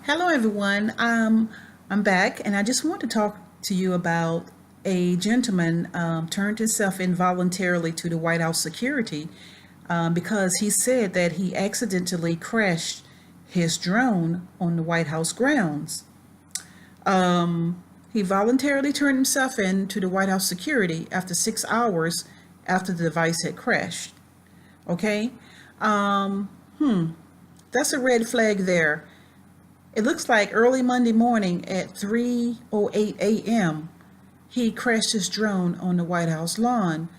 Hello, everyone. I'm back, and I just want to talk to you about a gentleman turned himself in voluntarily to the White House security because he said that he accidentally crashed his drone on the White House grounds. He voluntarily turned himself in to the White House security after 6 hours after the device had crashed. Okay? Um, that's a red flag there. It looks like early Monday morning at 3:08 a.m., he crashed his drone on the White House lawn.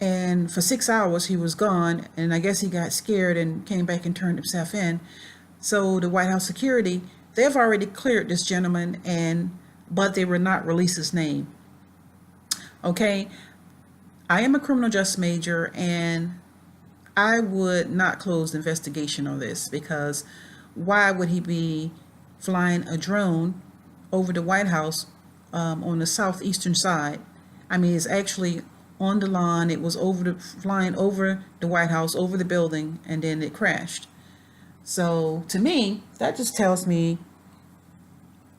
And for 6 hours, he was gone. And I guess he got scared and came back and turned himself in. So the White House security, they've already cleared this gentleman, but they will not release his name. Okay, I am a criminal justice major, and I would not close the investigation on this because why would he be flying a drone over the White House on the southeastern side? I mean, it's actually on the lawn. It was flying over the White House, over the building, and then it crashed. So to me, that just tells me,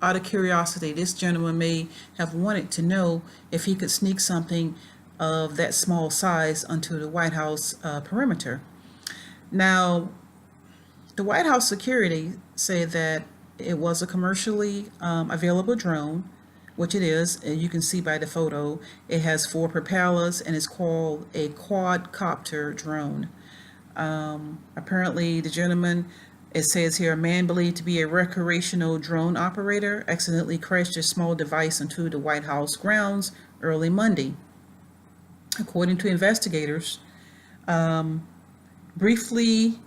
out of curiosity, this gentleman may have wanted to know if he could sneak something of that small size onto the White House perimeter. Now, the White House security said that it was a commercially available drone, which it is. And you can see by the photo, it has 4 propellers and it's called a quadcopter drone. Apparently, the gentleman, it says here, a man believed to be a recreational drone operator accidentally crashed a small device onto the White House grounds early Monday. According to investigators, briefly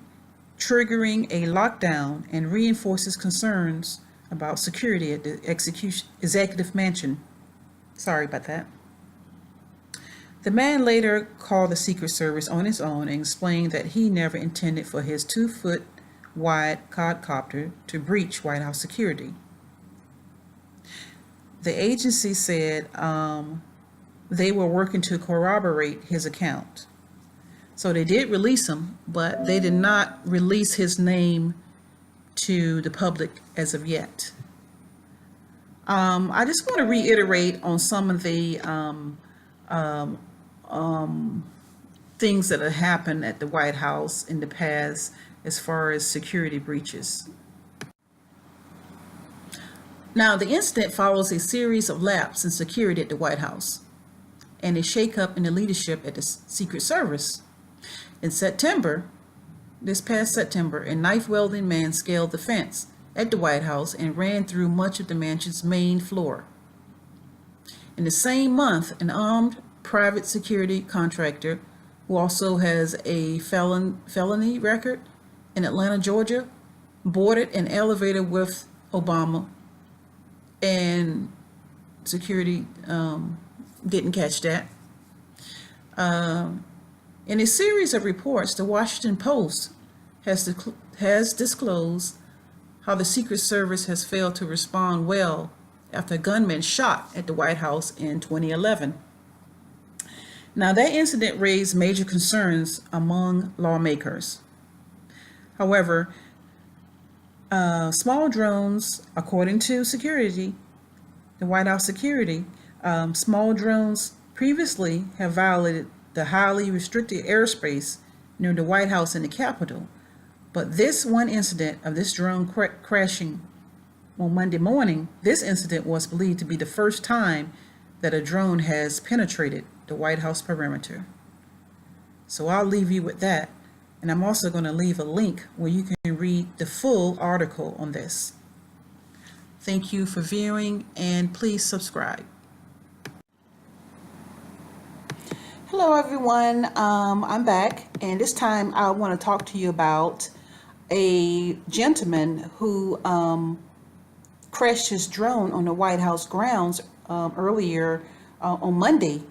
triggering a lockdown and reinforces concerns about security at the executive mansion. Sorry about that. The man later called the Secret Service on his own and explained that he never intended for his 2-foot wide quadcopter to breach White House security. The agency said they were working to corroborate his account. So they did release him, but they did not release his name to the public as of yet. I just want to reiterate on some of the things that have happened at the White House in the past as far as security breaches. Now, the incident follows a series of lapses in security at the White House and a shakeup in the leadership at the Secret Service. In September, this past September, a knife-wielding man scaled the fence at the White House and ran through much of the mansion's main floor. In the same month, an armed private security contractor who also has a felony record in Atlanta, Georgia, boarded an elevator with Obama, and security didn't catch that. In a series of reports, the Washington Post has disclosed how the Secret Service has failed to respond well after a gunman shot at the White House in 2011. Now, that incident raised major concerns among lawmakers. However, small drones, according to the White House security, small drones previously have violated the highly restricted airspace near the White House and the Capitol. But this one incident of this drone crashing on Monday morning, this incident was believed to be the first time that a drone has penetrated the White House perimeter. So I'll leave you with that. And I'm also going to leave a link where you can read the full article on this. Thank you for viewing, and please subscribe. Hello, everyone. I'm back, and this time I want to talk to you about a gentleman who crashed his drone on the White House grounds earlier on Monday.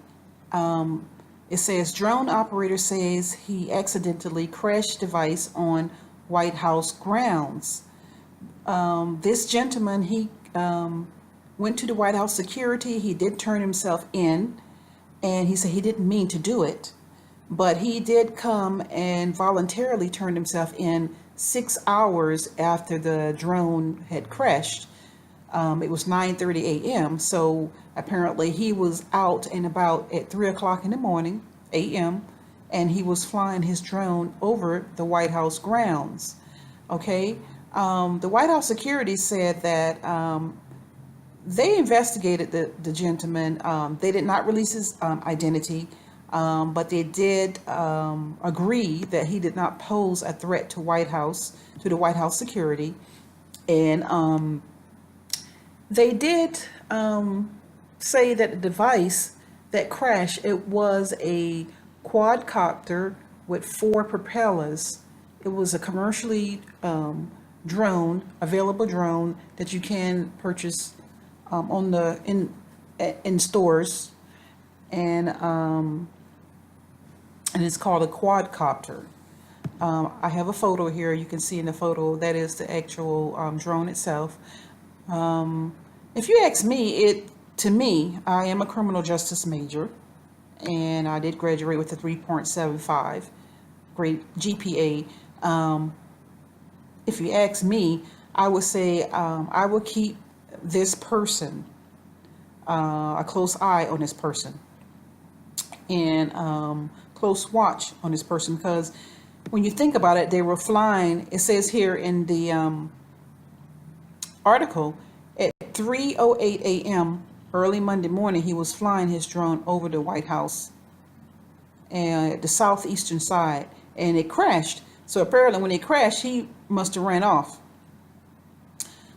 It says drone operator says he accidentally crashed device on White House grounds. This gentleman, he went to the White House security. He did turn himself in. And he said he didn't mean to do it, but he did come and voluntarily turn himself in 6 hours after the drone had crashed. It was 9:30 a.m. So apparently he was out and about at 3 o'clock in the morning a.m. and he was flying his drone over the White House grounds. Okay. The White House security said that they investigated the gentleman. They did not release his identity, but they did agree that he did not pose a threat to the White House security. And they did say that the device that crashed, it was a quadcopter with 4 propellers. It was a commercially available drone that you can purchase in stores, and it's called a quadcopter. I have a photo here. You can see in the photo that is the actual drone itself. If you ask me, I am a criminal justice major, and I did graduate with a 3.75 grade GPA. If you ask me, I would say I would keep this person, a close eye on this person, and close watch on this person, because when you think about it, they were flying, it says here in the article, at 3:08 a.m. early Monday morning, he was flying his drone over the White House and the southeastern side, and it crashed. So apparently when it crashed, he must have ran off.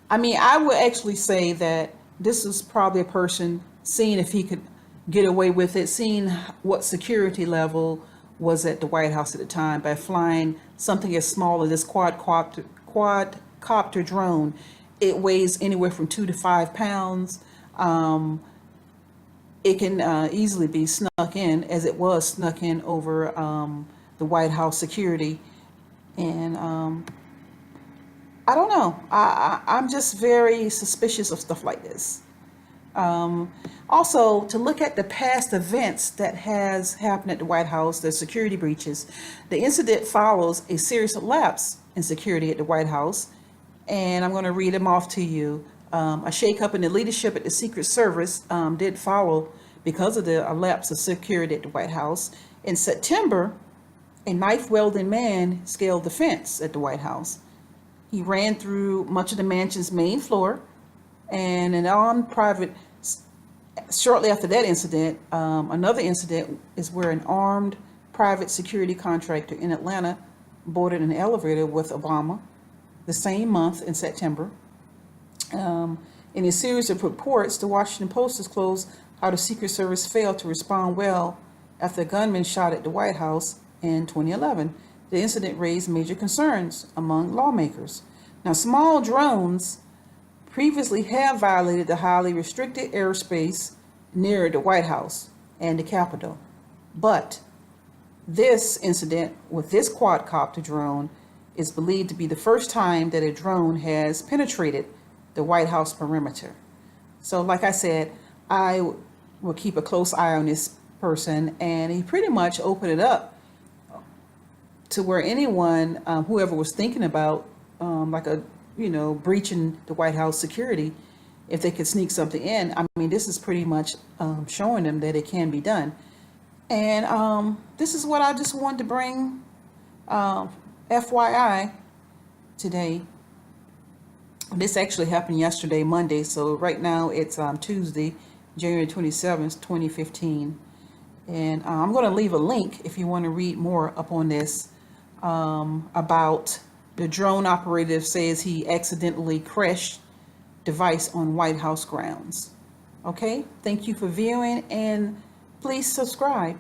I mean, I would actually say that this is probably a person seeing if he could get away with it, seeing what security level was at the White House at the time by flying something as small as this quadcopter drone. It weighs anywhere from 2 to 5 pounds. It can easily be snuck in, as it was snuck in over the White House security. And I don't know. I'm just very suspicious of stuff like this. Also, to look at the past events that has happened at the White House, the security breaches. The incident follows a serious lapse in security at the White House, and I'm going to read them off to you. A shakeup in the leadership at the Secret Service did follow because of the lapse of security at the White House. In September, a knife-wielding man scaled the fence at the White House. He ran through much of the mansion's main floor, and shortly after that incident, another incident is where an armed private security contractor in Atlanta boarded an elevator with Obama the same month in September. In a series of reports, the Washington Post disclosed how the Secret Service failed to respond well after a gunman shot at the White House in 2011. The incident raised major concerns among lawmakers. Now, small drones previously have violated the highly restricted airspace near the White House and the Capitol. But this incident with this quadcopter drone is believed to be the first time that a drone has penetrated the White House perimeter. So like I said, I will keep a close eye on this person, and he pretty much opened it up to where anyone, whoever was thinking about breaching the White House security, if they could sneak something in. I mean, this is pretty much showing them that it can be done. And this is what I just wanted to bring FYI today. This actually happened yesterday, Monday. So right now it's Tuesday, January 27th, 2015. And I'm going to leave a link if you want to read more up on this about the drone operator says he accidentally crashed device on White House grounds. Okay, thank you for viewing, and please subscribe.